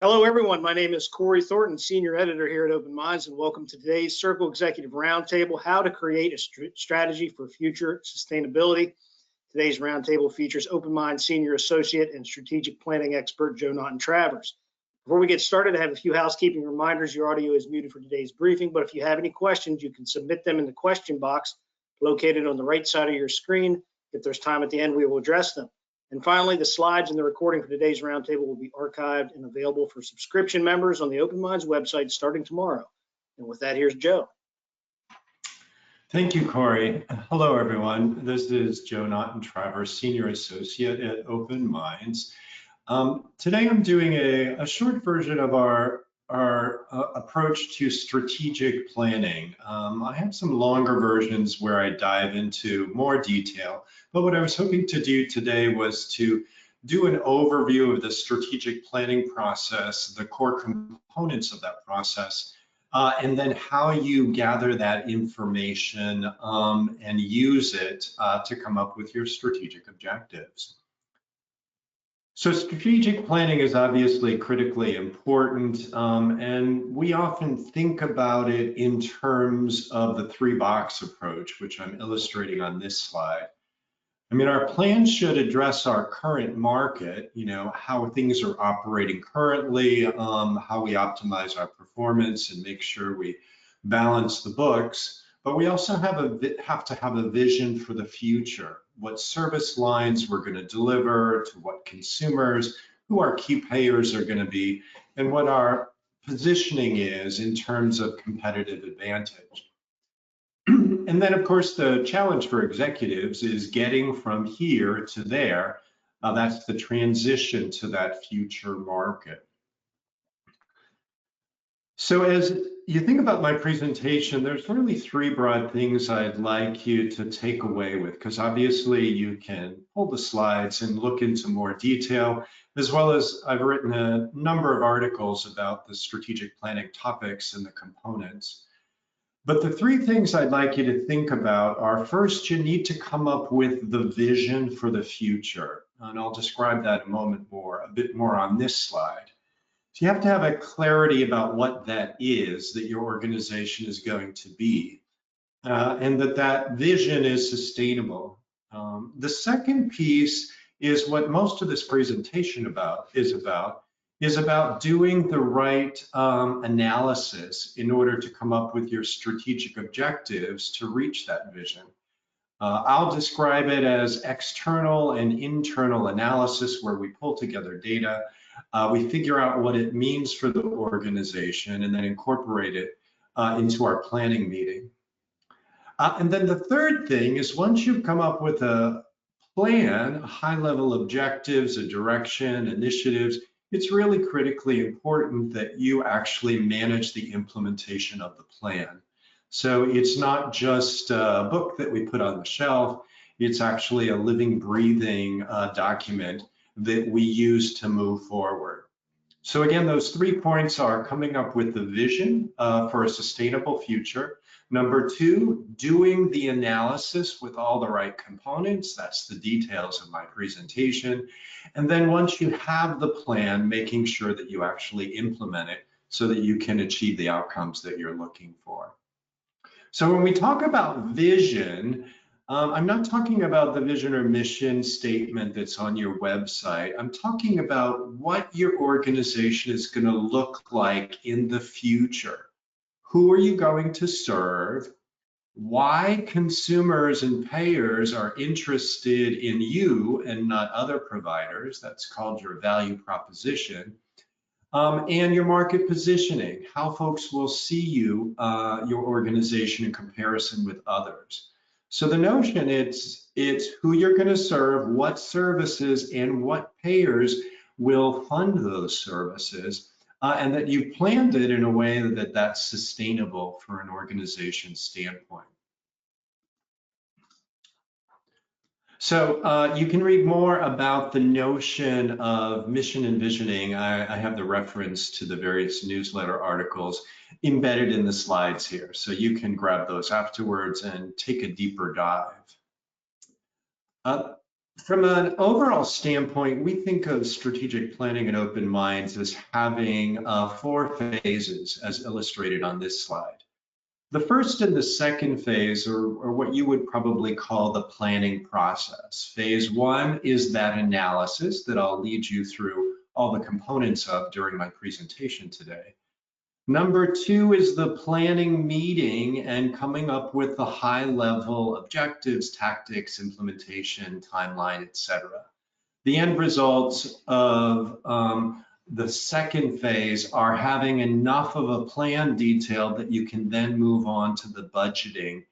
Hello, everyone. My name is Corey Thornton, Senior Editor here at Open Minds, and welcome to today's Circle Executive Roundtable, How to Create a Strategy for Future Sustainability. Today's roundtable features Open Minds Senior Associate and Strategic Planning Expert, Joe Naughton-Travers. Before we get started, I have a few housekeeping reminders. Your audio is muted for today's briefing, but if you have any questions, you can submit them in the question box located on the right side of your screen. If there's time at the end, we will address them. And finally, the slides and the recording for today's roundtable will be archived and available for subscription members on the Open Minds website starting tomorrow. And with that, here's Joe. Thank you, Corey. Hello, everyone. This is Joe Naughton-Travers, Senior Associate at Open Minds. Today, I'm doing a short version of our approach to strategic planning. I have some longer versions where I dive into more detail, but what I was hoping to do today was to do an overview of the strategic planning process, the core components of that process, and then how you gather that information and use it to come up with your strategic objectives. So strategic planning is obviously critically important, and we often think about it in terms of the three-box approach, which I'm illustrating on this slide. I mean, our plan should address our current market, how things are operating currently, how we optimize our performance and make sure we balance the books, but we also have to have a vision for the future. What service lines we're going to deliver to what consumers, who our key payers are going to be, and what our positioning is in terms of competitive advantage. And then, of course, the challenge for executives is getting from here to there. That's the transition to that future market. So as you think about my presentation, there's really three broad things I'd like you to take away with, because obviously you can pull the slides and look into more detail, as well as I've written a number of articles about the strategic planning topics and the components. But the three things I'd like you to think about are, first, you need to come up with the vision for the future. And I'll describe that a bit more on this slide. So you have to have a clarity about what that is that your organization is going to be, and that vision is sustainable. The second piece is what most of this presentation is about doing the right analysis in order to come up with your strategic objectives to reach that vision. I'll describe it as external and internal analysis, where we pull together data, we figure out what it means for the organization, and then incorporate it into our planning meeting. And then the third thing is, once you've come up with a plan, high-level objectives, a direction, initiatives, it's really critically important that you actually manage the implementation of the plan. So it's not just a book that we put on the shelf, it's actually a living, breathing document that we use to move forward. So again, those 3 points are coming up with the vision for a sustainable future. Number 2, doing the analysis with all the right components. That's the details of my presentation. And then once you have the plan, making sure that you actually implement it so that you can achieve the outcomes that you're looking for. So when we talk about vision, I'm not talking about the vision or mission statement that's on your website. I'm talking about what your organization is going to look like in the future. Who are you going to serve? Why consumers and payers are interested in you and not other providers? That's called your value proposition. And your market positioning, how folks will see you, your organization, in comparison with others. So the notion it's who you're going to serve, what services, and what payers will fund those services, and that you've planned it in a way that that's sustainable for an organization's standpoint. So you can read more about the notion of mission and visioning. I have the reference to the various newsletter articles embedded in the slides here. So you can grab those afterwards and take a deeper dive. From an overall standpoint, we think of strategic planning at Open Minds as having 4 phases, as illustrated on this slide. The first and the second phase are what you would probably call the planning process. Phase 1 is that analysis that I'll lead you through all the components of during my presentation today. Number 2 is the planning meeting and coming up with the high-level objectives, tactics, implementation, timeline, etc. The end results of the second phase are having enough of a plan detailed that you can then move on to the budgeting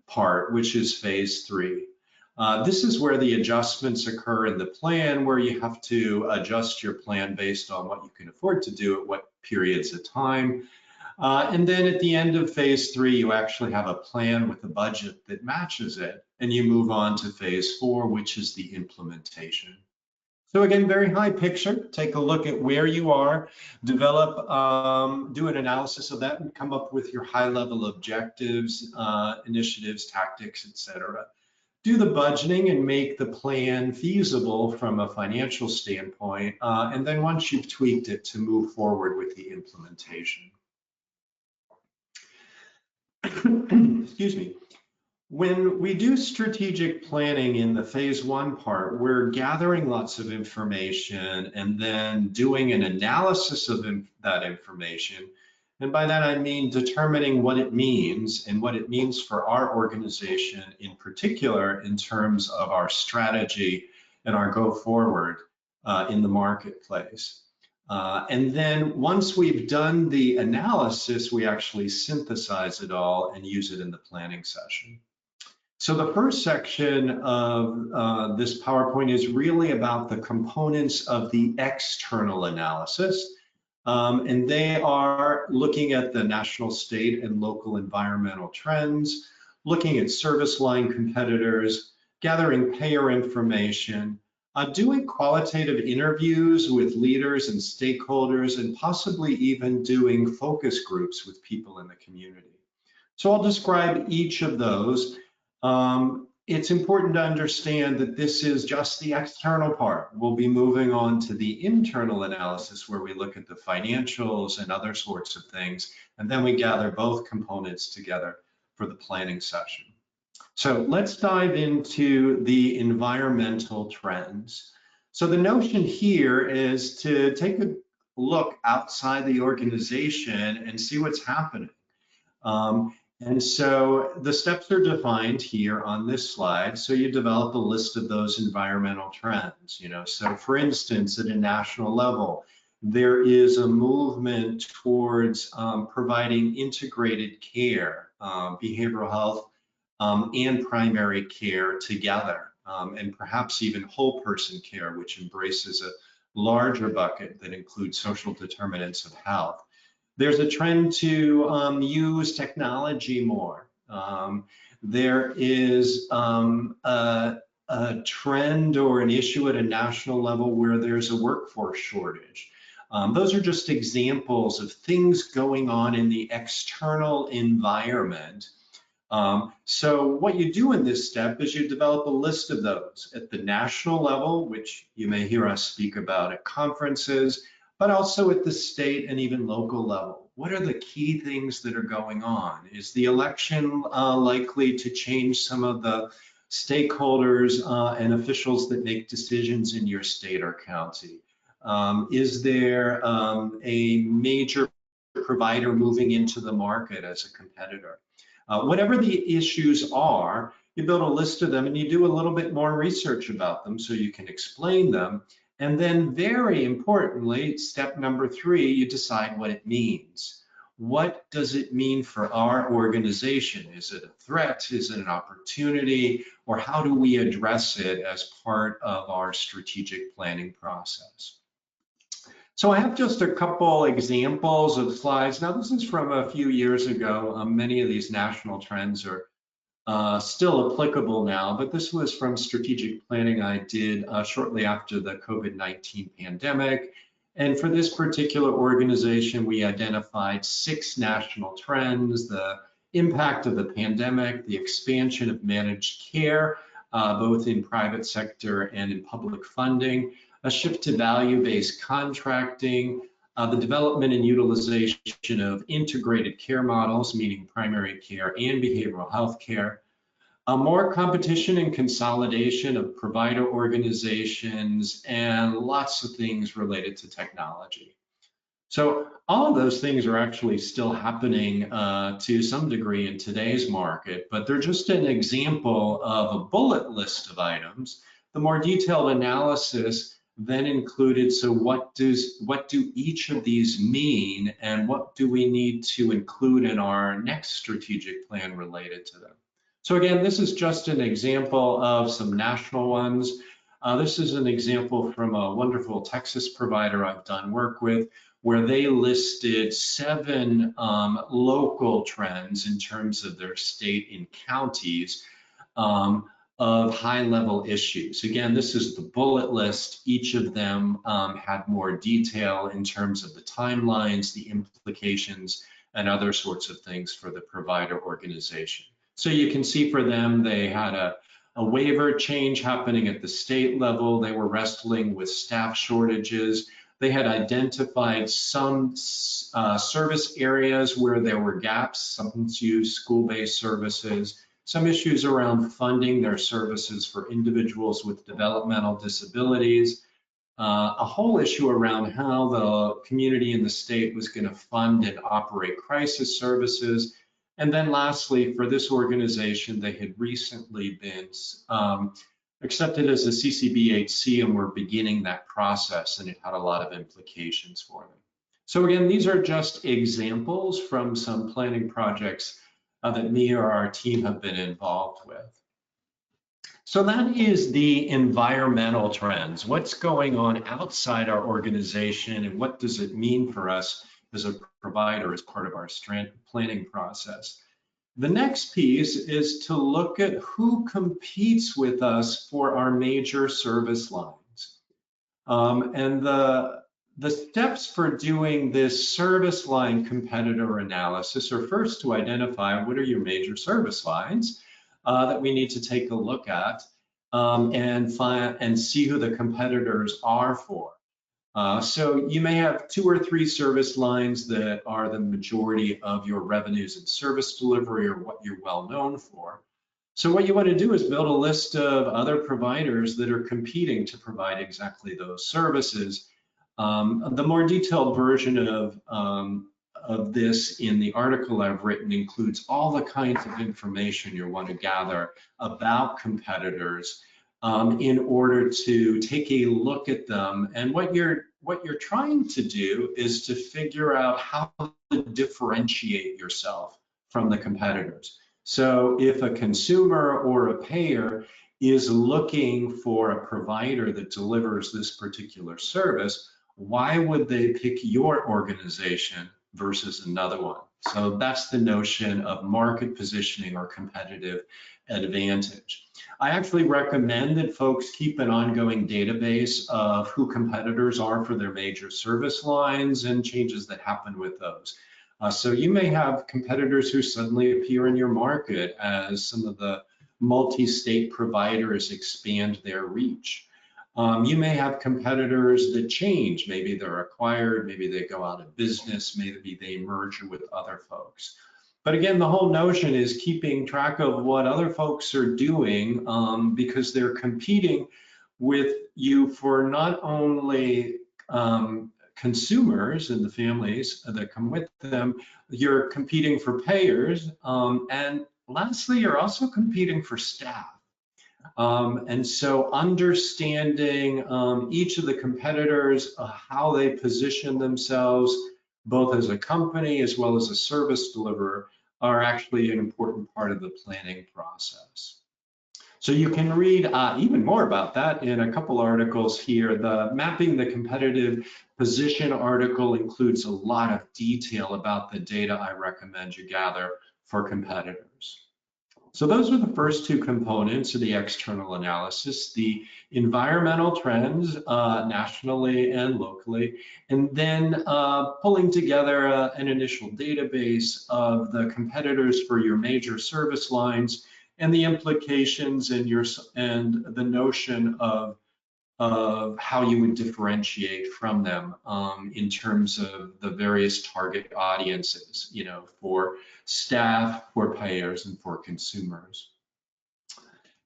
part, which is phase 3. This is where the adjustments occur in the plan, where you have to adjust your plan based on what you can afford to do at what periods of time. And then at the end of phase 3, you actually have a plan with a budget that matches it, and you move on to phase 4, which is the implementation. So again, very high picture. Take a look at where you are, develop, do an analysis of that, and come up with your high-level objectives, initiatives, tactics, etc. Do the budgeting and make the plan feasible from a financial standpoint, and then once you've tweaked it, to move forward with the implementation. Excuse me. When we do strategic planning in the phase 1 part, we're gathering lots of information and then doing an analysis of that information. And by that, I mean determining what it means and what it means for our organization in particular in terms of our strategy and our go forward in the marketplace. And then once we've done the analysis, we actually synthesize it all and use it in the planning session. So the first section of this PowerPoint is really about the components of the external analysis. And they are looking at the national, state, and local environmental trends, looking at service line competitors, gathering payer information, doing qualitative interviews with leaders and stakeholders, and possibly even doing focus groups with people in the community. So I'll describe each of those. It's important to understand that this is just the external part. We'll be moving on to the internal analysis where we look at the financials and other sorts of things, and then we gather both components together for the planning session. So let's dive into the environmental trends. So the notion here is to take a look outside the organization and see what's happening. And so the steps are defined here on this slide. So you develop a list of those environmental trends. So for instance, at a national level, there is a movement towards providing integrated care, behavioral health, and primary care together, and perhaps even whole person care, which embraces a larger bucket that includes social determinants of health. There's a trend to use technology more. There is a trend or an issue at a national level where there's a workforce shortage. Those are just examples of things going on in the external environment. So what you do in this step is you develop a list of those at the national level, which you may hear us speak about at conferences, but also at the state and even local level. What are the key things that are going on? Is the election likely to change some of the stakeholders and officials that make decisions in your state or county? Is there a major provider moving into the market as a competitor? Whatever the issues are, you build a list of them and you do a little bit more research about them so you can explain them. And then very importantly, step number 3, you decide what it means. What does it mean for our organization? Is it a threat? Is it an opportunity? Or how do we address it as part of our strategic planning process? So I have just a couple examples of slides. Now, this is from a few years ago. Many of these national trends are still applicable now, but this was from strategic planning I did shortly after the COVID-19 pandemic. And for this particular organization, we identified 6 national trends: the impact of the pandemic, the expansion of managed care, both in private sector and in public funding, a shift to value-based contracting, the development and utilization of integrated care models, meaning primary care and behavioral health care, more competition and consolidation of provider organizations, and lots of things related to technology. So all of those things are actually still happening to some degree in today's market, but they're just an example of a bullet list of items. The more detailed analysis then included, so what do each of these mean, and what do we need to include in our next strategic plan related to them? So again, this is just an example of some national ones. This is an example from a wonderful Texas provider I've done work with, where they listed 7 local trends in terms of their state and counties of high-level issues. Again, this is the bullet list. Each of them had more detail in terms of the timelines, the implications, and other sorts of things for the provider organization. So you can see for them, they had a waiver change happening at the state level. They were wrestling with staff shortages. They had identified some service areas where there were gaps, substance use, school-based services, some issues around funding their services for individuals with developmental disabilities, a whole issue around how the community and the state was going to fund and operate crisis services. And then lastly, for this organization, they had recently been accepted as a CCBHC and were beginning that process, and it had a lot of implications for them. So again, these are just examples from some planning projects that me or our team have been involved with. So that is the environmental trends. What's going on outside our organization, and what does it mean for us as a provider as part of our planning process? The next piece is to look at who competes with us for our major service lines. And the steps for doing this service line competitor analysis are first to identify what are your major service lines that we need to take a look at and see who the competitors are for. So you may have 2 or 3 service lines that are the majority of your revenues and service delivery, or what you're well known for. So what you want to do is build a list of other providers that are competing to provide exactly those services. The more detailed version of this in the article I've written includes all the kinds of information you want to gather about competitors in order to take a look at them. And what you're trying to do is to figure out how to differentiate yourself from the competitors. So if a consumer or a payer is looking for a provider that delivers this particular service, why would they pick your organization versus another one? So that's the notion of market positioning or competitive advantage. I actually recommend that folks keep an ongoing database of who competitors are for their major service lines and changes that happen with those. So you may have competitors who suddenly appear in your market as some of the multi-state providers expand their reach. You may have competitors that change. Maybe they're acquired, maybe they go out of business, maybe they merge with other folks. But again, the whole notion is keeping track of what other folks are doing because they're competing with you for not only consumers and the families that come with them, you're competing for payers, and lastly, you're also competing for staff. And so understanding each of the competitors, how they position themselves, both as a company as well as a service deliverer, are actually an important part of the planning process. So you can read even more about that in a couple articles here. The Mapping the Competitive Position article includes a lot of detail about the data I recommend you gather for competitors. So those are the first 2 components of the external analysis, the environmental trends nationally and locally, and then pulling together an initial database of the competitors for your major service lines and the implications and the notion of how you would differentiate from them in terms of the various target audiences, for staff, for payers, and for consumers.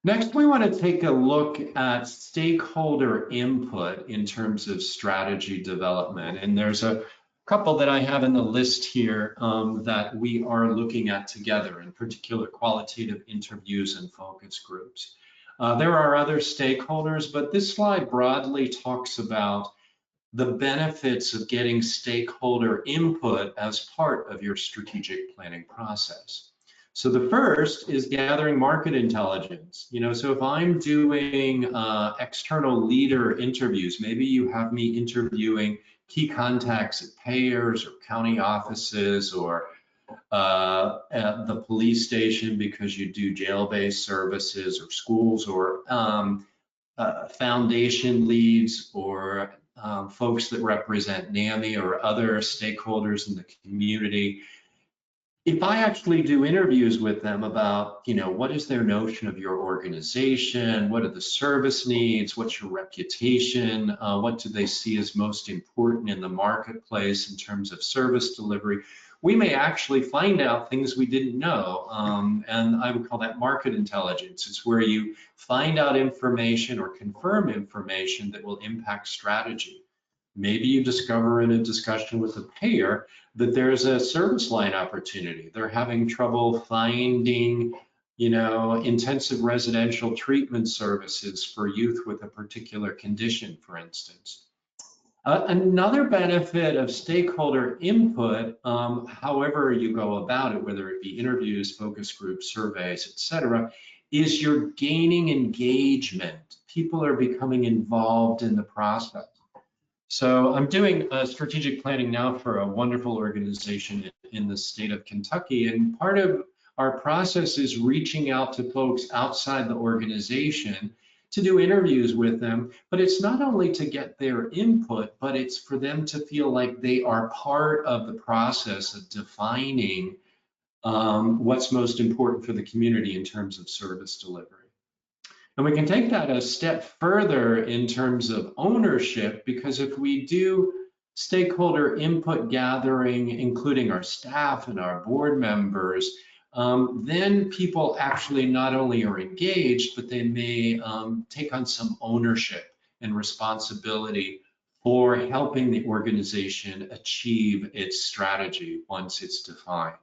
Next, we want to take a look at stakeholder input in terms of strategy development. And there's a couple that I have in the list here that we are looking at together, in particular qualitative interviews and focus groups. There are other stakeholders, but this slide broadly talks about the benefits of getting stakeholder input as part of your strategic planning process. So the first is gathering market intelligence. So if I'm doing external leader interviews, maybe you have me interviewing key contacts at payers or county offices or at the police station because you do jail-based services or schools or foundation leads or folks that represent NAMI or other stakeholders in the community. If I actually do interviews with them about, what is their notion of your organization? What are the service needs? What's your reputation? What do they see as most important in the marketplace in terms of service delivery? We may actually find out things we didn't know. And I would call that market intelligence. It's where you find out information or confirm information that will impact strategy. Maybe you discover in a discussion with a payer that there's a service line opportunity. They're having trouble finding, intensive residential treatment services for youth with a particular condition, for instance. Another benefit of stakeholder input, however you go about it, whether it be interviews, focus groups, surveys, et cetera, is you're gaining engagement. People are becoming involved in the process. So I'm doing strategic planning now for a wonderful organization in the state of Kentucky, and part of our process is reaching out to folks outside the organization to do interviews with them, but it's not only to get their input, but it's for them to feel like they are part of the process of defining what's most important for the community in terms of service delivery. And we can take that a step further in terms of ownership, because if we do stakeholder input gathering, including our staff and our board members, then people actually not only are engaged, but they may take on some ownership and responsibility for helping the organization achieve its strategy once it's defined.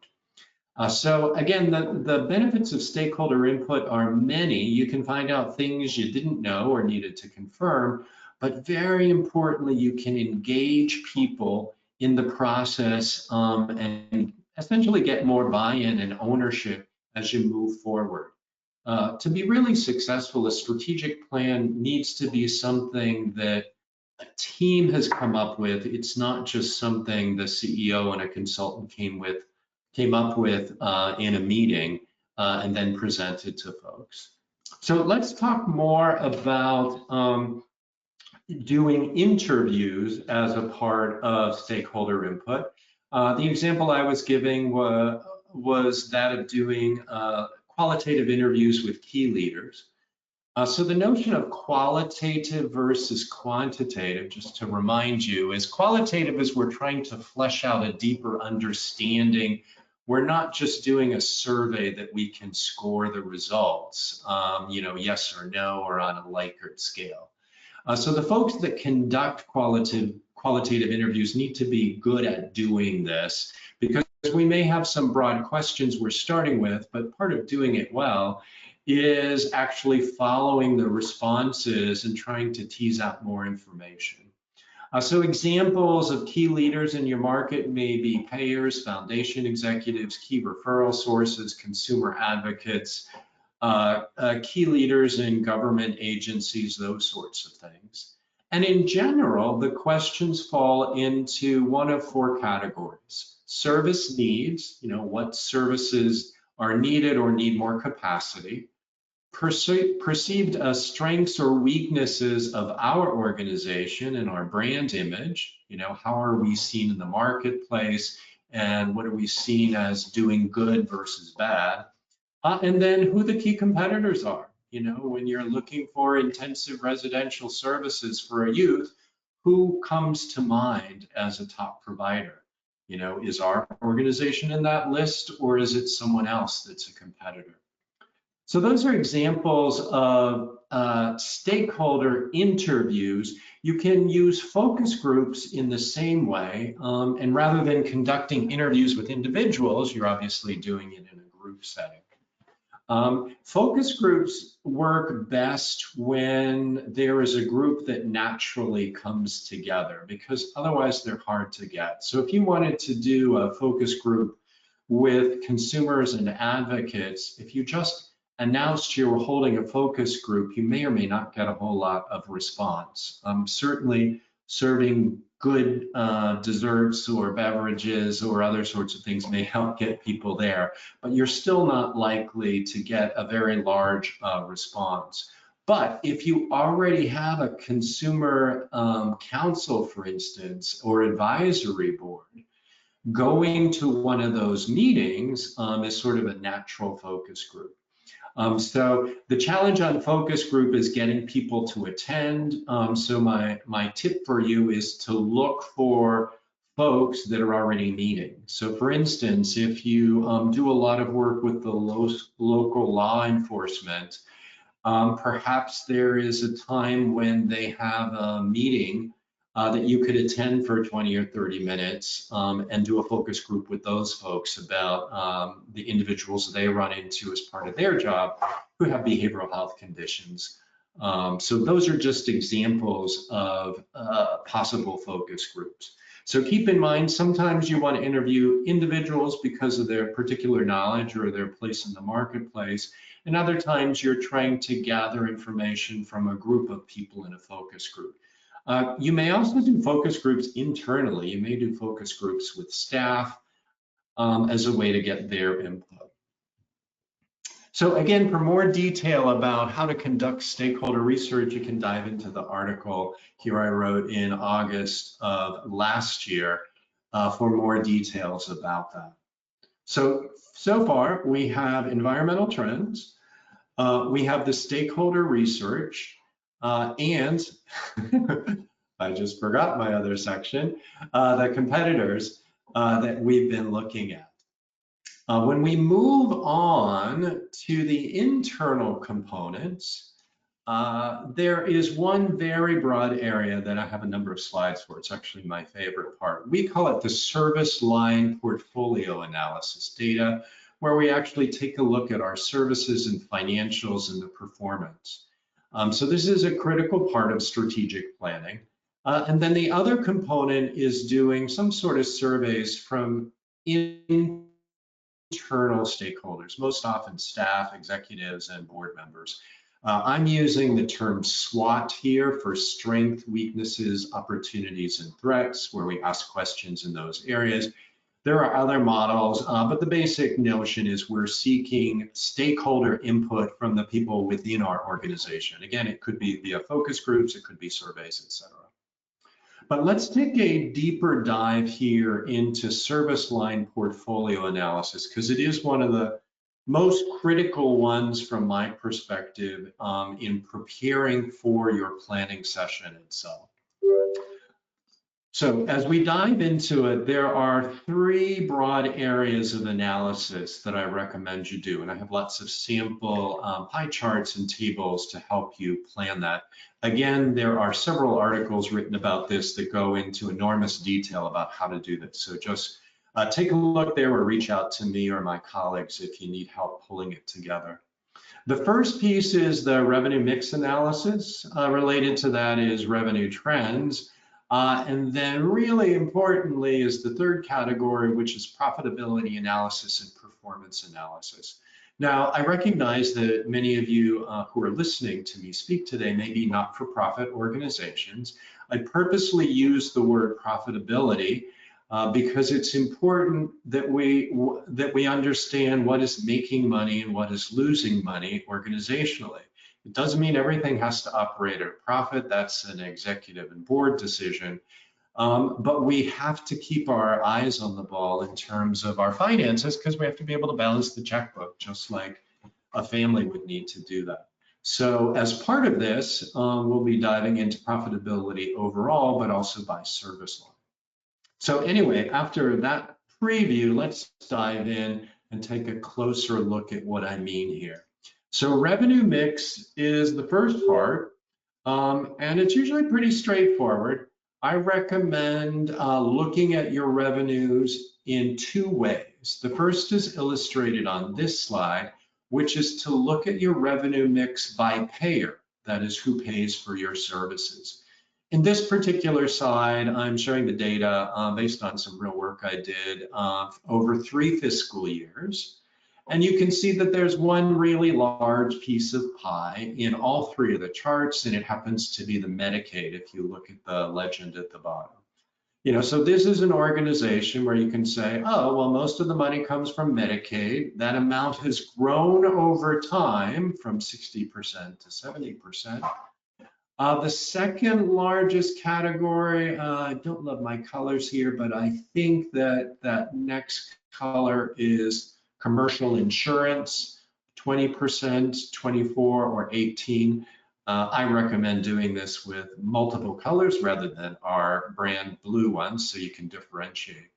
So again, the benefits of stakeholder input are many. You can find out things you didn't know or needed to confirm, but very importantly, you can engage people in the process and essentially get more buy-in and ownership as you move forward. To be really successful, a strategic plan needs to be something that a team has come up with. It's not just something the CEO and a consultant came up with in a meeting and then presented to folks. So let's talk more about doing interviews as a part of stakeholder input. The example I was giving was that of doing qualitative interviews with key leaders. So the notion of qualitative versus quantitative, just to remind you, is qualitative is we're trying to flesh out a deeper understanding. We're not just doing a survey that we can score the results, yes or no, or on a Likert scale. So the folks that conduct qualitative interviews need to be good at doing this, because we may have some broad questions we're starting with, but part of doing it well is actually following the responses and trying to tease out more information. So examples of key leaders in your market may be payers, foundation executives, key referral sources, consumer advocates, key leaders in government agencies, those sorts of things. And in general, the questions fall into one of four categories. Service needs, what services are needed or need more capacity. Perceived strengths or weaknesses of our organization and our brand image, how are we seen in the marketplace and what are we seen as doing good versus bad. And then who the key competitors are. You know, when you're looking for intensive residential services for a youth, who comes to mind as a top provider? You know, is our organization in that list, or is it someone else that's a competitor? So those are examples of stakeholder interviews. You can use focus groups in the same way, and rather than conducting interviews with individuals, you're obviously doing it in a group setting. Focus groups work best when there is a group that naturally comes together, because otherwise they're hard to get. So if you wanted to do a focus group with consumers and advocates, if you just announced you were holding a focus group, you may or may not get a whole lot of response. Certainly serving good desserts or beverages or other sorts of things may help get people there, but you're still not likely to get a very large response. But if you already have a consumer council, for instance, or advisory board, going to one of those meetings is sort of a natural focus group. So the challenge on focus group is getting people to attend. So my tip for you is to look for folks that are already meeting. So for instance, if you do a lot of work with the local law enforcement, perhaps there is a time when they have a meeting that you could attend for 20 or 30 minutes and do a focus group with those folks about the individuals they run into as part of their job who have behavioral health conditions. So those are just examples of possible focus groups. So keep in mind, sometimes you want to interview individuals because of their particular knowledge or their place in the marketplace. And other times you're trying to gather information from a group of people in a focus group. You may also do focus groups internally. You may do focus groups with staff as a way to get their input. So again, for more detail about how to conduct stakeholder research, you can dive into the article here I wrote in August of last year for more details about that. So far we have environmental trends, we have the stakeholder research, and I just forgot my other section, the competitors that we've been looking at. When we move on to the internal components, there is one very broad area that I have a number of slides for. It's actually my favorite part. We call it the service line portfolio analysis data, where we actually take a look at our services and financials and the performance. So this is a critical part of strategic planning. And then the other component is doing some sort of surveys from internal stakeholders, most often staff, executives, and board members. I'm using the term SWOT here for strength, weaknesses, opportunities, and threats, where we ask questions in those areas. There are other models, but the basic notion is we're seeking stakeholder input from the people within our organization. Again, it could be via focus groups, it could be surveys, etc. But let's take a deeper dive here into service line portfolio analysis, because it is one of the most critical ones from my perspective in preparing for your planning session itself. So as we dive into it, there are three broad areas of analysis that I recommend you do. And I have lots of sample pie charts and tables to help you plan that. Again, there are several articles written about this that go into enormous detail about how to do this. So just take a look there or reach out to me or my colleagues if you need help pulling it together. The first piece is the revenue mix analysis. Related to that is revenue trends. And then really importantly is the third category, which is profitability analysis and performance analysis. Now, I recognize that many of you who are listening to me speak today may be not-for-profit organizations. I purposely use the word profitability because it's important that we understand what is making money and what is losing money organizationally. It doesn't mean everything has to operate at a profit. That's an executive and board decision. But we have to keep our eyes on the ball in terms of our finances, because we have to be able to balance the checkbook, just like a family would need to do that. So as part of this, we'll be diving into profitability overall, but also by service line. So anyway, after that preview, let's dive in and take a closer look at what I mean here. So revenue mix is the first part, and it's usually pretty straightforward. I recommend looking at your revenues in two ways. The first is illustrated on this slide, which is to look at your revenue mix by payer, that is who pays for your services. In this particular slide, I'm showing the data based on some real work I did over 3 fiscal years. And you can see that there's one really large piece of pie in all 3 of the charts, and it happens to be the Medicaid if you look at the legend at the bottom. So this is an organization where you can say, oh, well, most of the money comes from Medicaid. That amount has grown over time from 60% to 70%. The second largest category, I don't love my colors here, but I think that next color is commercial insurance, 20%, 24, or 18. I recommend doing this with multiple colors rather than our brand blue ones, so you can differentiate.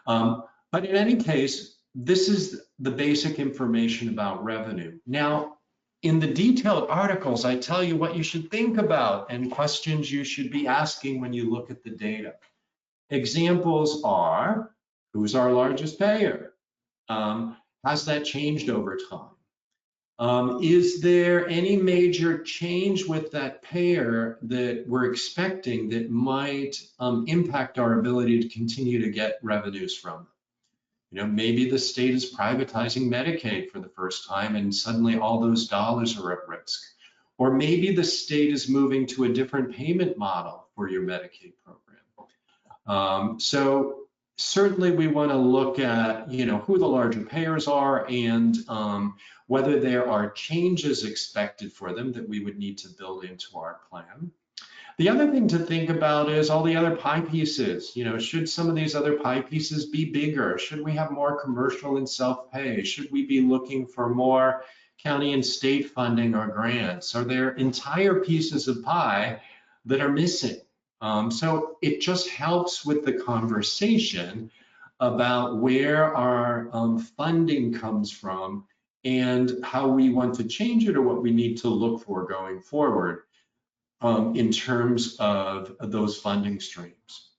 But in any case, this is the basic information about revenue. Now, in the detailed articles, I tell you what you should think about and questions you should be asking when you look at the data. Examples are, who's our largest payer? Has that changed over time? Is there any major change with that payer that we're expecting that might impact our ability to continue to get revenues from them? Maybe the state is privatizing Medicaid for the first time and suddenly all those dollars are at risk. Or maybe the state is moving to a different payment model for your Medicaid program. So certainly we want to look at, who the larger payers are and whether there are changes expected for them that we would need to build into our plan. The other thing to think about is all the other pie pieces. Should some of these other pie pieces be bigger? Should we have more commercial and self-pay? Should we be looking for more county and state funding or grants? Are there entire pieces of pie that are missing? So it just helps with the conversation about where our funding comes from and how we want to change it or what we need to look for going forward. In terms of those funding streams.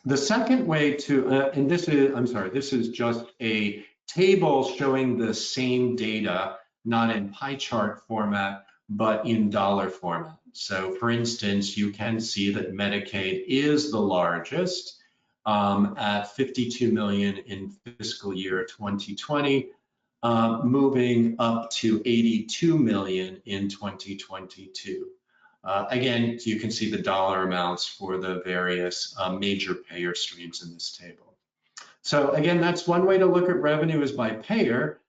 The second way to, and this is just a table showing the same data, not in pie chart format, but in dollar format. So for instance, you can see that Medicaid is the largest at 52 million in fiscal year 2020, moving up to 82 million in 2022. Again, you can see the dollar amounts for the various major payer streams in this table. So again, that's one way to look at revenue is by payer.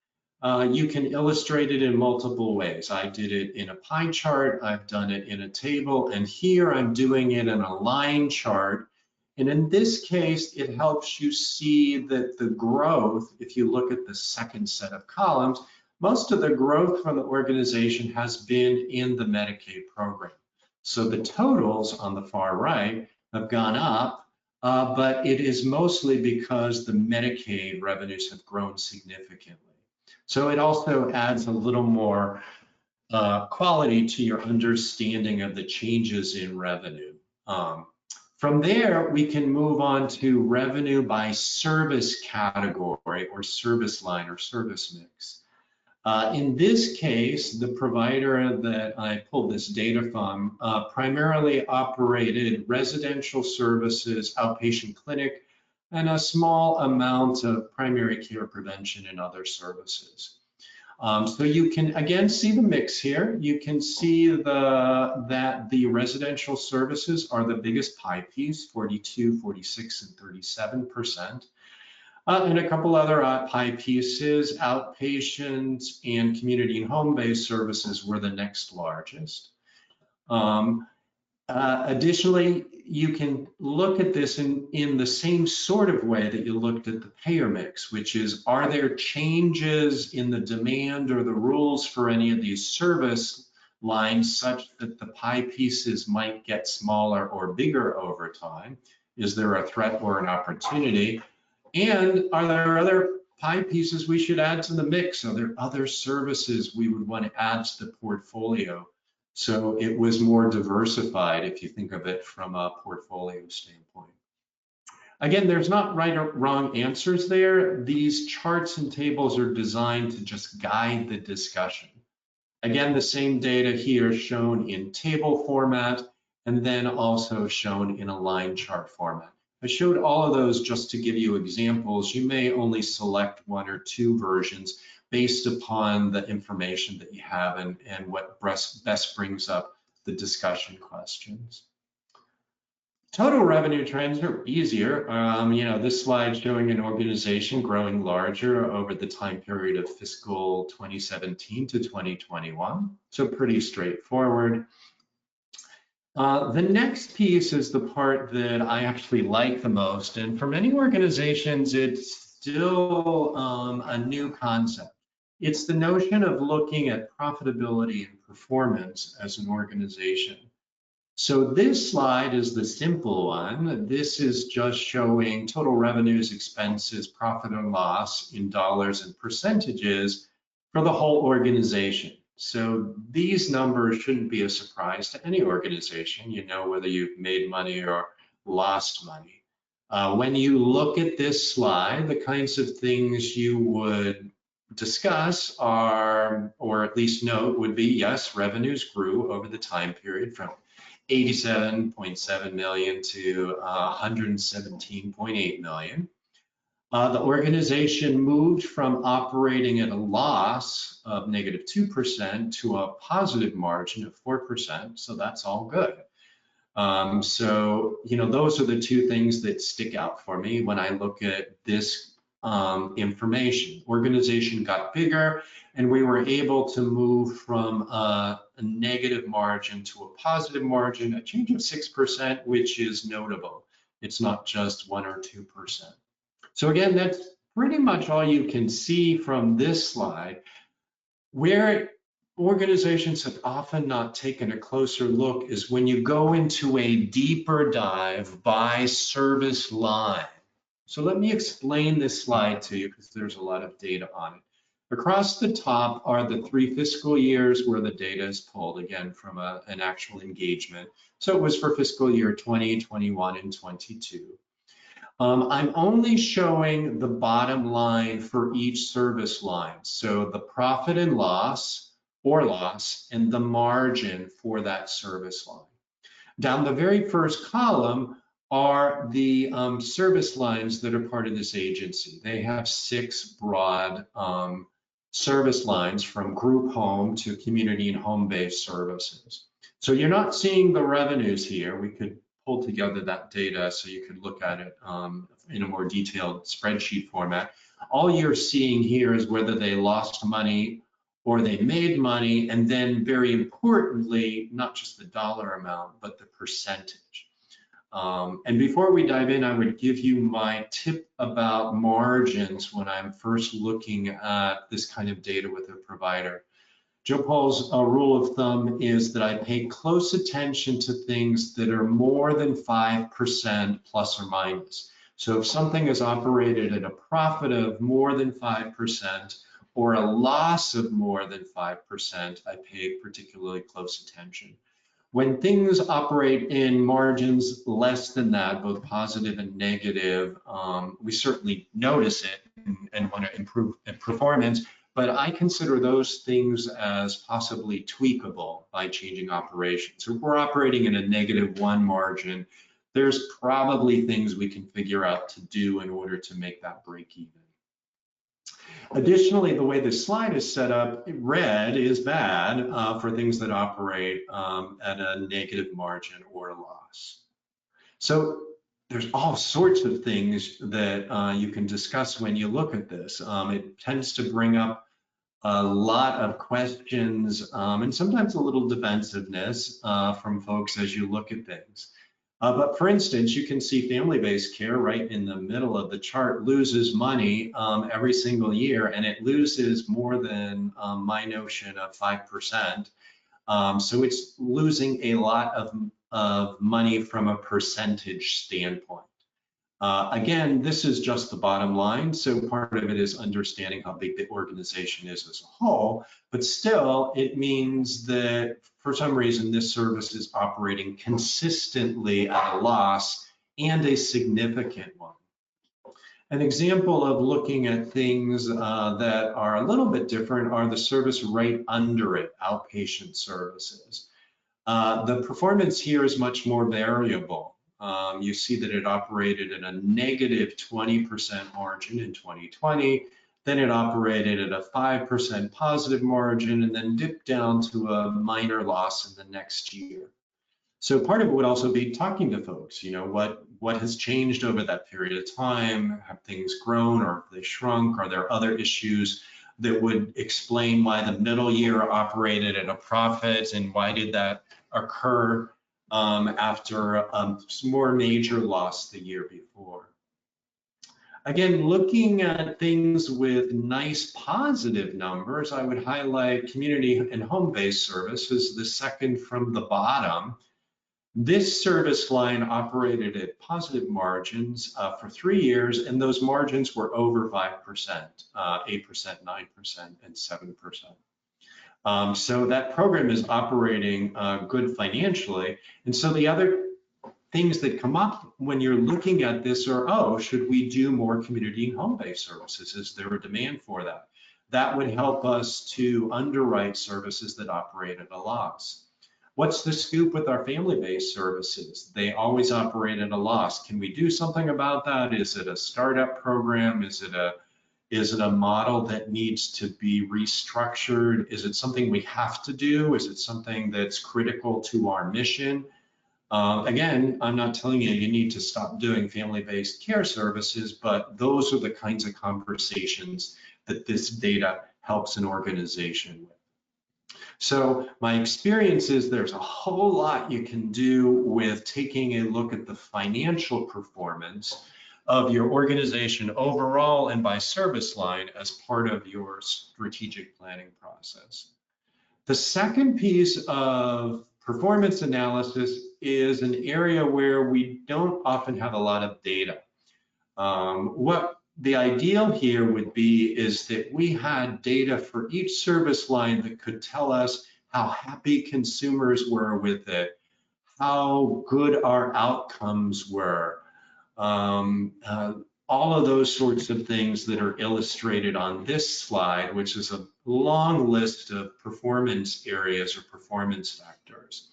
You can illustrate it in multiple ways. I did it in a pie chart, I've done it in a table, and here I'm doing it in a line chart. And in this case, it helps you see that the growth, if you look at the second set of columns, most of the growth from the organization has been in the Medicaid program. So the totals on the far right have gone up, but it is mostly because the Medicaid revenues have grown significantly. So it also adds a little more quality to your understanding of the changes in revenue. From there, we can move on to revenue by service category or service line or service mix. In this case, the provider that I pulled this data from primarily operated residential services, outpatient clinic, and a small amount of primary care prevention and other services. So you can again see the mix here. You can see that the residential services are the biggest pie piece, 42, 46, and 37%. And a couple other pie pieces, outpatient and community and home-based services were the next largest. Additionally, you can look at this in the same sort of way that you looked at the payer mix, which is, are there changes in the demand or the rules for any of these service lines such that the pie pieces might get smaller or bigger over time? Is there a threat or an opportunity? And are there other pie pieces we should add to the mix? Are there other services we would want to add to the portfolio so it was more diversified if you think of it from a portfolio standpoint? Again, there's not right or wrong answers there. These charts and tables are designed to just guide the discussion. Again, the same data here shown in table format and then also shown in a line chart format. I showed all of those just to give you examples. You may only select one or two versions based upon the information that you have and what best brings up the discussion questions. Total revenue trends are easier. This slide showing an organization growing larger over the time period of fiscal 2017 to 2021. So pretty straightforward. The next piece is the part that I actually like the most. And for many organizations, it's still a new concept. It's the notion of looking at profitability and performance as an organization. So this slide is the simple one. This is just showing total revenues, expenses, profit and loss in dollars and percentages for the whole organization. So these numbers shouldn't be a surprise to any organization. You know whether you've made money or lost money. When you look at this slide, the kinds of things you would discuss are, or at least note, would be, yes, revenues grew over the time period from 87.7 million to 117.8 million. The organization moved from operating at a loss of -2% to a positive margin of 4%, so that's all good. Those are the two things that stick out for me when I look at this information. Organization got bigger, and we were able to move from a negative margin to a positive margin, a change of 6%, which is notable. It's not just 1 or 2%. So again, that's pretty much all you can see from this slide. Where organizations have often not taken a closer look is when you go into a deeper dive by service line. So let me explain this slide to you because there's a lot of data on it. Across the top are the 3 fiscal years where the data is pulled, again, from an actual engagement. So it was for fiscal year 20, 21, and 22. I'm only showing the bottom line for each service line. So the profit and loss or loss and the margin for that service line. Down the very first column are the service lines that are part of this agency. They have 6 broad service lines from group home to community and home-based services. So you're not seeing the revenues here. We could pull together that data so you could look at it in a more detailed spreadsheet format. All you're seeing here is whether they lost money or they made money, and then very importantly, not just the dollar amount, but the percentage. And before we dive in, I would give you my tip about margins when I'm first looking at this kind of data with a provider. Joe Paul's rule of thumb is that I pay close attention to things that are more than 5% plus or minus. So if something is operated at a profit of more than 5% or a loss of more than 5%, I pay particularly close attention. When things operate in margins less than that, both positive and negative, we certainly notice it and want to improve performance. But I consider those things as possibly tweakable by changing operations. So if we're operating in a -1 margin, there's probably things we can figure out to do in order to make that break even. Additionally, the way this slide is set up, red is bad for things that operate at a negative margin or a loss. So there's all sorts of things that you can discuss when you look at this. It tends to bring up a lot of questions and sometimes a little defensiveness from folks as you look at things. But for instance, you can see family-based care right in the middle of the chart loses money every single year, and it loses more than my notion of 5%. So it's losing a lot of money from a percentage standpoint. Again, this is just the bottom line, so part of it is understanding how big the organization is as a whole, but still it means that for some reason this service is operating consistently at a loss, and a significant one. An example of looking at things that are a little bit different are the service right under it, outpatient services. The performance here is much more variable. You see that it operated at a negative 20% margin in 2020, then it operated at a 5% positive margin, and then dipped down to a minor loss in the next year. So part of it would also be talking to folks, what has changed over that period of time? Have things grown, or have they shrunk? Are there other issues that would explain why the middle year operated at a profit, and why did that occur after a more major loss the year before? Again, looking at things with nice positive numbers, I would highlight community and home-based services, the second from the bottom. This service line operated at positive margins for 3 years, and those margins were over 5%, 8%, 9%, and 7%. So that program is operating good financially. And so the other things that come up when you're looking at this are, oh, should we do more community and home-based services? Is there a demand for that? That would help us to underwrite services that operate at a loss. What's the scoop with our family-based services? They always operate at a loss. Can we do something about that? Is it a startup program? Is it a model that needs to be restructured? Is it something we have to do? Is it something that's critical to our mission? Again, I'm not telling you need to stop doing family-based care services, but those are the kinds of conversations that this data helps an organization with. So my experience is there's a whole lot you can do with taking a look at the financial performance of your organization overall and by service line as part of your strategic planning process. The second piece of performance analysis is an area where we don't often have a lot of data. What the ideal here would be is that we had data for each service line that could tell us how happy consumers were with it, how good our outcomes were, all of those sorts of things that are illustrated on this slide, which is a long list of performance areas or performance factors.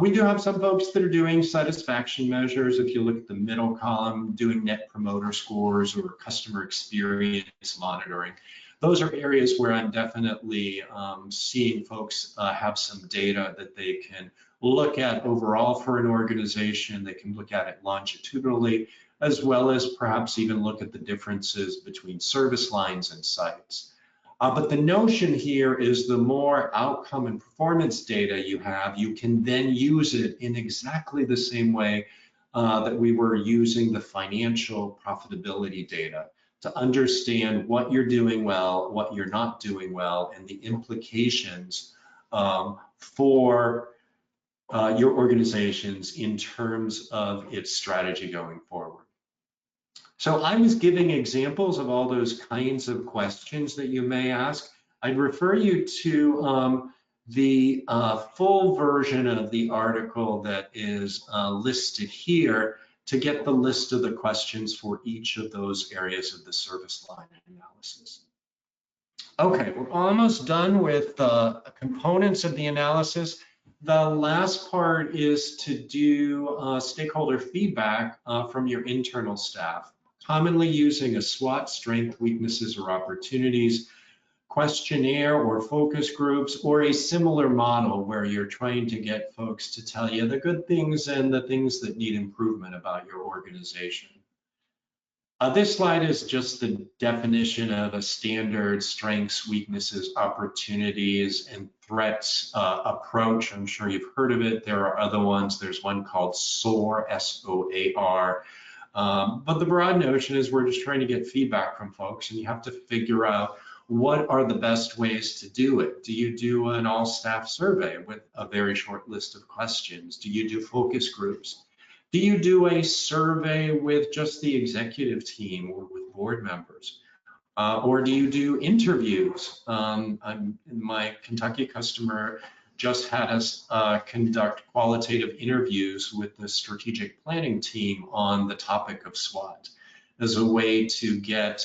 We do have some folks that are doing satisfaction measures. If you look at the middle column, doing net promoter scores or customer experience monitoring. Those are areas where I'm definitely seeing folks have some data that they can look at overall for an organization. They can look at it longitudinally, as well as perhaps even look at the differences between service lines and sites. But the notion here is the more outcome and performance data you have, you can then use it in exactly the same way that we were using the financial profitability data to understand what you're doing well, what you're not doing well, and the implications for your organizations in terms of its strategy going forward. So I was giving examples of all those kinds of questions that you may ask. I'd refer you to the full version of the article that is listed here to get the list of the questions for each of those areas of the service line analysis. Okay, we're almost done with the components of the analysis. The last part is to do stakeholder feedback from your internal staff, commonly using a SWOT, strength, weaknesses, or opportunities, questionnaire or focus groups, or a similar model where you're trying to get folks to tell you the good things and the things that need improvement about your organization. This slide is just the definition of a standard strengths, weaknesses, opportunities, and threats approach. I'm sure you've heard of it. There are other ones. There's one called SOAR, S-O-A-R. But the broad notion is we're just trying to get feedback from folks, and you have to figure out what are the best ways to do it. Do you do an all-staff survey with a very short list of questions? Do you do focus groups? Do you do a survey with just the executive team or with board members? Or do you do interviews? My Kentucky customer just had us conduct qualitative interviews with the strategic planning team on the topic of SWOT as a way to get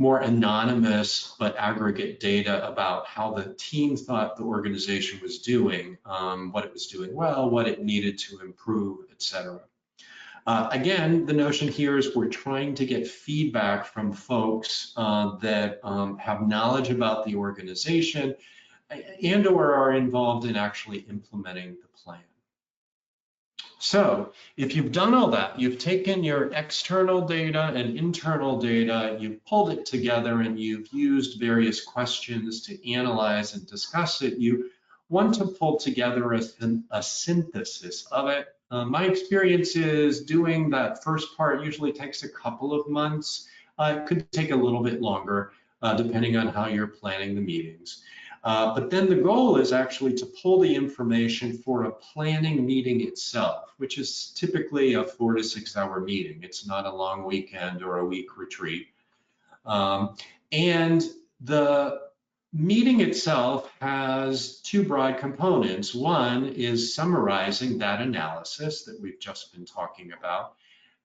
more anonymous but aggregate data about how the team thought the organization was doing, what it was doing well, what it needed to improve, etc. Again, the notion here is we're trying to get feedback from folks that have knowledge about the organization and or are involved in actually implementing the plan. So if you've done all that, you've taken your external data and internal data, you've pulled it together and you've used various questions to analyze and discuss it, you want to pull together a synthesis of it. My experience is doing that first part usually takes a couple of months. It could take a little bit longer, depending on how you're planning the meetings. But then the goal is actually to pull the information for a planning meeting itself, which is typically a 4 to 6 hour meeting. It's not a long weekend or a week retreat. And the meeting itself has two broad components. One is summarizing that analysis that we've just been talking about,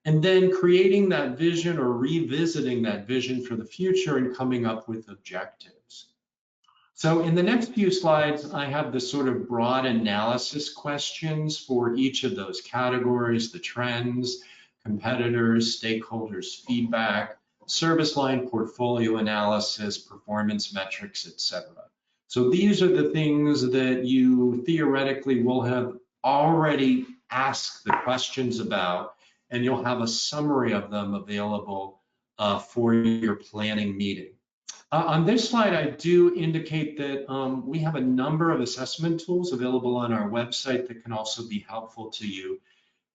and then creating that vision or revisiting that vision for the future and coming up with objectives. So in the next few slides, I have the sort of broad analysis questions for each of those categories: the trends, competitors, stakeholders, feedback, service line portfolio analysis, performance metrics, etc. So these are the things that you theoretically will have already asked the questions about, and you'll have a summary of them available for your planning meeting. On this slide, I do indicate that we have a number of assessment tools available on our website that can also be helpful to you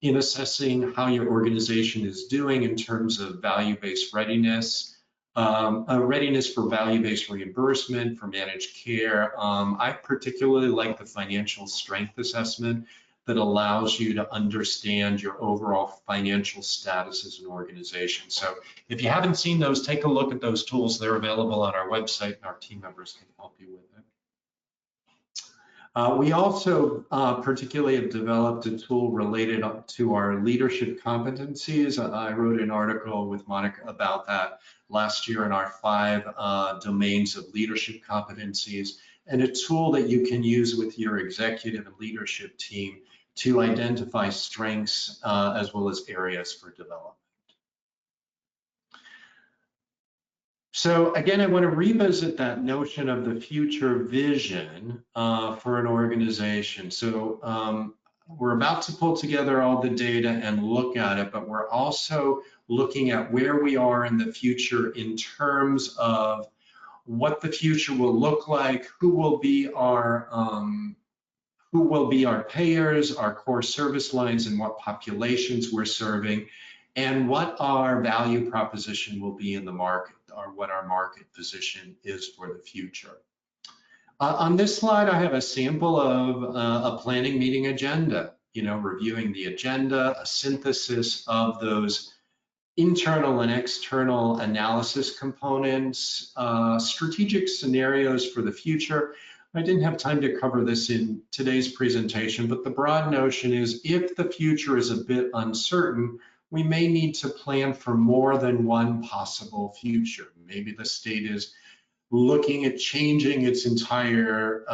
in assessing how your organization is doing in terms of value-based readiness, readiness for value-based reimbursement, for managed care. I particularly like the financial strength assessment that allows you to understand your overall financial status as an organization. So if you haven't seen those, take a look at those tools. They're available on our website, and our team members can help you with it. We also particularly have developed a tool related to our leadership competencies. I wrote an article with Monica about that last year in our 5 domains of leadership competencies, and a tool that you can use with your executive and leadership team to identify strengths as well as areas for development. So again, I want to revisit that notion of the future vision for an organization. So we're about to pull together all the data and look at it, but we're also looking at where we are in the future in terms of what the future will look like, who will be our payers, our core service lines, and what populations we're serving, and what our value proposition will be in the market, or what our market position is for the future. On this slide, I have a sample of a planning meeting agenda, reviewing the agenda, a synthesis of those internal and external analysis components, strategic scenarios for the future. I didn't have time to cover this in today's presentation, but the broad notion is if the future is a bit uncertain, we may need to plan for more than one possible future. Maybe the state is looking at changing its entire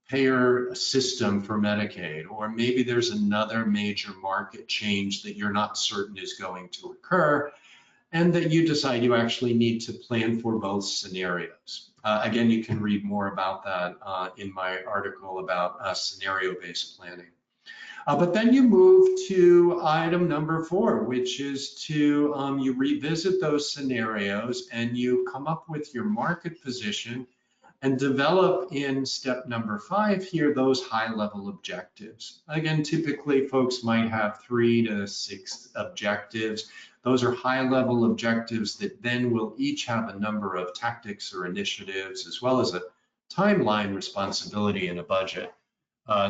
payer system for Medicaid, or maybe there's another major market change that you're not certain is going to occur, and that you decide you actually need to plan for both scenarios. Again, you can read more about that in my article about scenario-based planning. But then you move to item number 4, which is to you revisit those scenarios and you come up with your market position and develop in step number 5 here those high-level objectives. Again, typically folks might have 3 to 6 objectives. Those are high-level objectives that then will each have a number of tactics or initiatives, as well as a timeline, responsibility, and a budget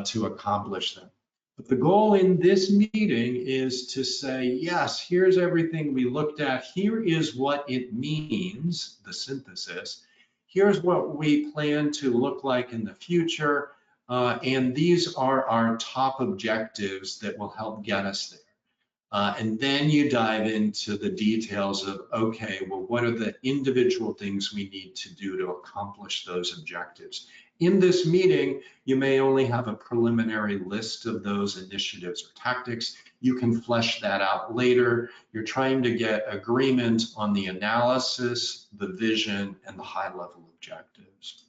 to accomplish them. But the goal in this meeting is to say, yes, here's everything we looked at. Here is what it means, the synthesis. Here's what we plan to look like in the future. And these are our top objectives that will help get us there. And then you dive into the details of, okay, well, what are the individual things we need to do to accomplish those objectives? In this meeting, you may only have a preliminary list of those initiatives or tactics. You can flesh that out later. You're trying to get agreement on the analysis, the vision, and the high-level objectives.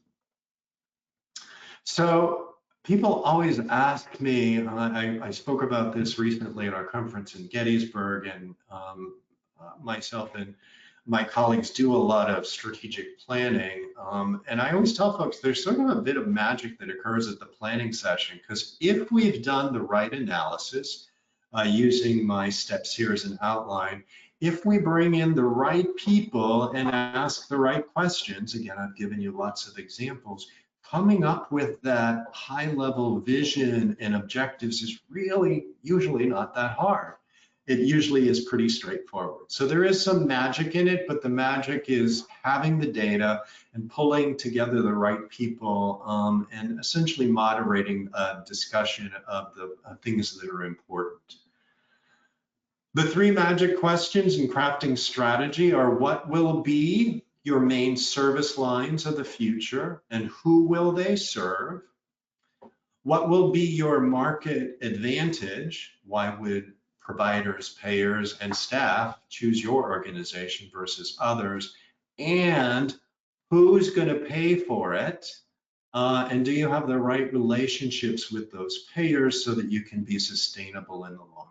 So people always ask me, I spoke about this recently at our conference in Gettysburg, and myself and my colleagues do a lot of strategic planning. And I always tell folks there's sort of a bit of magic that occurs at the planning session, because if we've done the right analysis, using my steps here as an outline, if we bring in the right people and ask the right questions, again, I've given you lots of examples, coming up with that high-level vision and objectives is really usually not that hard. It usually is pretty straightforward. So there is some magic in it, but the magic is having the data and pulling together the right people and essentially moderating a discussion of the things that are important. The 3 magic questions in crafting strategy are: what will be your main service lines of the future and who will they serve? What will be your market advantage? Why would providers, payers, and staff choose your organization versus others? And who's going to pay for it? And do you have the right relationships with those payers so that you can be sustainable in the long run?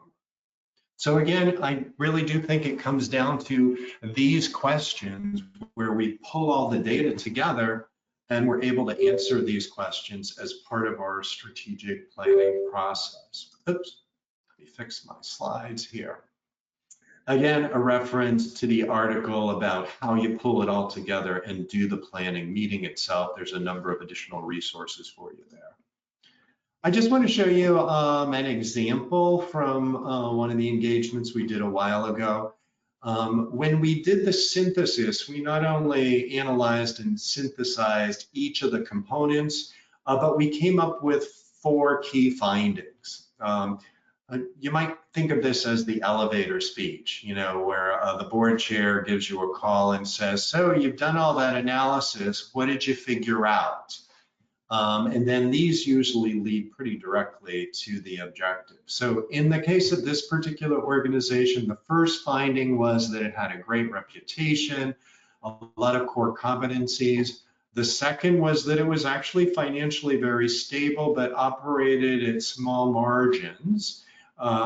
So again, I really do think it comes down to these questions where we pull all the data together and we're able to answer these questions as part of our strategic planning process. Oops, let me fix my slides here. Again, a reference to the article about how you pull it all together and do the planning meeting itself. There's a number of additional resources for you there. I just want to show you an example from one of the engagements we did a while ago. When we did the synthesis, we not only analyzed and synthesized each of the components, but we came up with 4 key findings. You might think of this as the elevator speech, you know, where the board chair gives you a call and says, so you've done all that analysis, what did you figure out? And then these usually lead pretty directly to the objective. So in the case of this particular organization, the first finding was that it had a great reputation, a lot of core competencies. The second was that it was actually financially very stable, but operated at small margins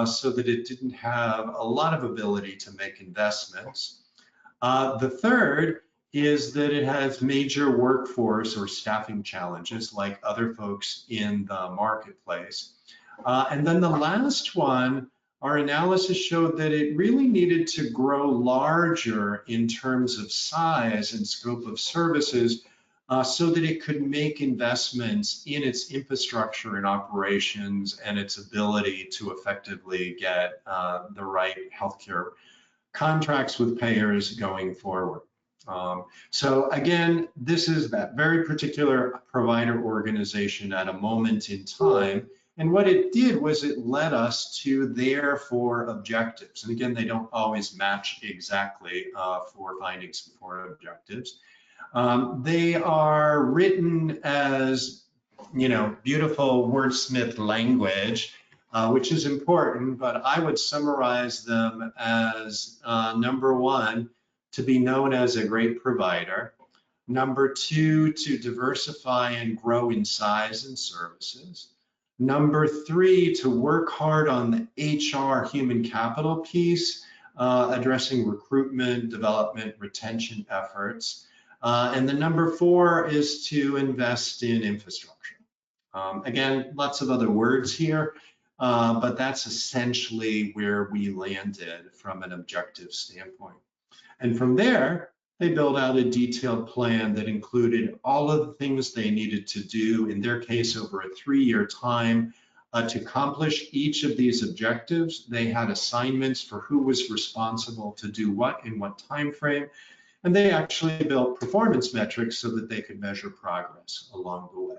so that it didn't have a lot of ability to make investments. The third is that it has major workforce or staffing challenges like other folks in the marketplace. And then the last one, our analysis showed that it really needed to grow larger in terms of size and scope of services so that it could make investments in its infrastructure and operations and its ability to effectively get the right healthcare contracts with payers going forward. So again, this is that very particular provider organization at a moment in time. And what it did was it led us to their 4 objectives. And again, they don't always match exactly 4 findings and 4 objectives. They are written as, you know, beautiful wordsmith language, which is important, but I would summarize them as number 1, to be known as a great provider. Number 2, to diversify and grow in size and services. Number 3, to work hard on the HR human capital piece, addressing recruitment, development, retention efforts. And the number 4 is to invest in infrastructure. Again, lots of other words here, but that's essentially where we landed from an objective standpoint. And from there, they built out a detailed plan that included all of the things they needed to do, in their case, over a 3-year time to accomplish each of these objectives. They had assignments for who was responsible to do what in what time frame, and they actually built performance metrics so that they could measure progress along the way.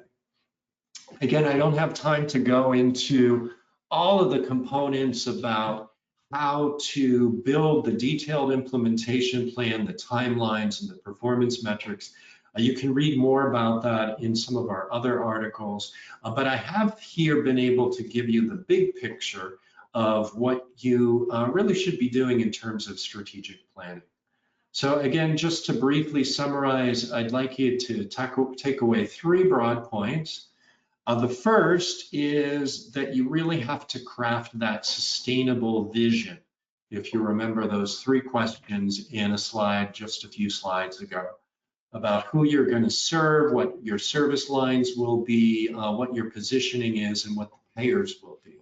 Again, I don't have time to go into all of the components about how to build the detailed implementation plan, the timelines, and the performance metrics. You can read more about that in some of our other articles, but I have here been able to give you the big picture of what you really should be doing in terms of strategic planning. So again, just to briefly summarize, I'd like you to take away 3 broad points. The first is that you really have to craft that sustainable vision. If you remember those 3 questions in a slide just a few slides ago, about who you're going to serve, what your service lines will be, what your positioning is, and what the payers will be.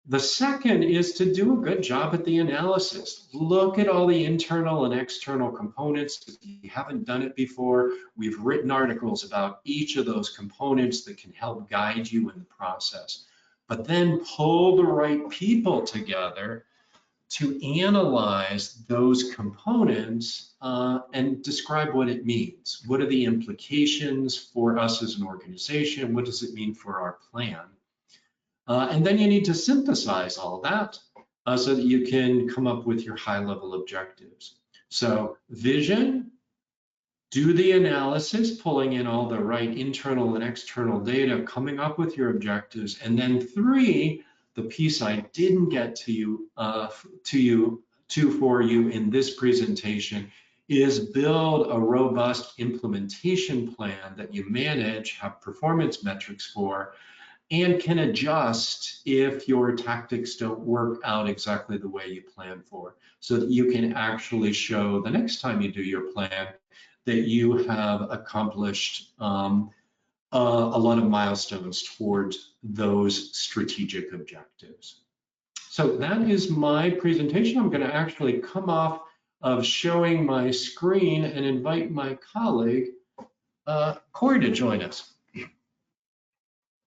The second is to do a good job at the analysis. Look at all the internal and external components. If you haven't done it before, we've written articles about each of those components that can help guide you in the process. But then pull the right people together to analyze those components and describe what it means. What are the implications for us as an organization? What does it mean for our plan? And then you need to synthesize all that so that you can come up with your high-level objectives. So vision, do the analysis, pulling in all the right internal and external data, coming up with your objectives. And then 3, the piece I didn't get for you in this presentation, is build a robust implementation plan that you manage, have performance metrics for, and can adjust if your tactics don't work out exactly the way you plan for, so that you can actually show the next time you do your plan that you have accomplished a lot of milestones towards those strategic objectives. So that is my presentation. I'm going to actually come off of showing my screen and invite my colleague, Corey, to join us.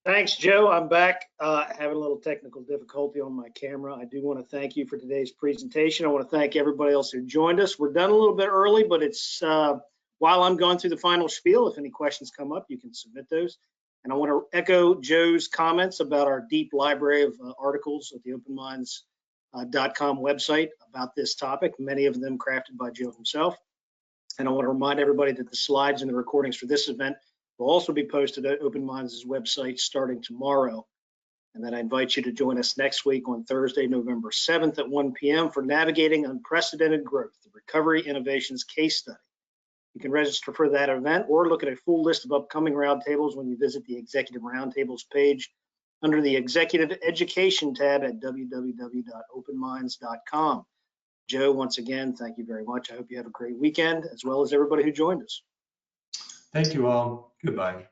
Thanks, Joe. I'm back. Having a little technical difficulty on my camera. I do want to thank you for today's presentation. I want to thank everybody else who joined us. We're done a little bit early, but it's while I'm going through the final spiel, if any questions come up, you can submit those. And I want to echo Joe's comments about our deep library of articles at the openminds.com website about this topic, many of them crafted by Joe himself. And I want to remind everybody that the slides and the recordings for this event will also be posted at Open Minds' website starting tomorrow. And then I invite you to join us next week on Thursday, November 7th at 1 p.m. for Navigating Unprecedented Growth, the Recovery Innovations Case Study. You can register for that event or look at a full list of upcoming roundtables when you visit the Executive Roundtables page under the Executive Education tab at www.openminds.com. Joe, once again, thank you very much. I hope you have a great weekend, as well as everybody who joined us. Thank you all. Goodbye.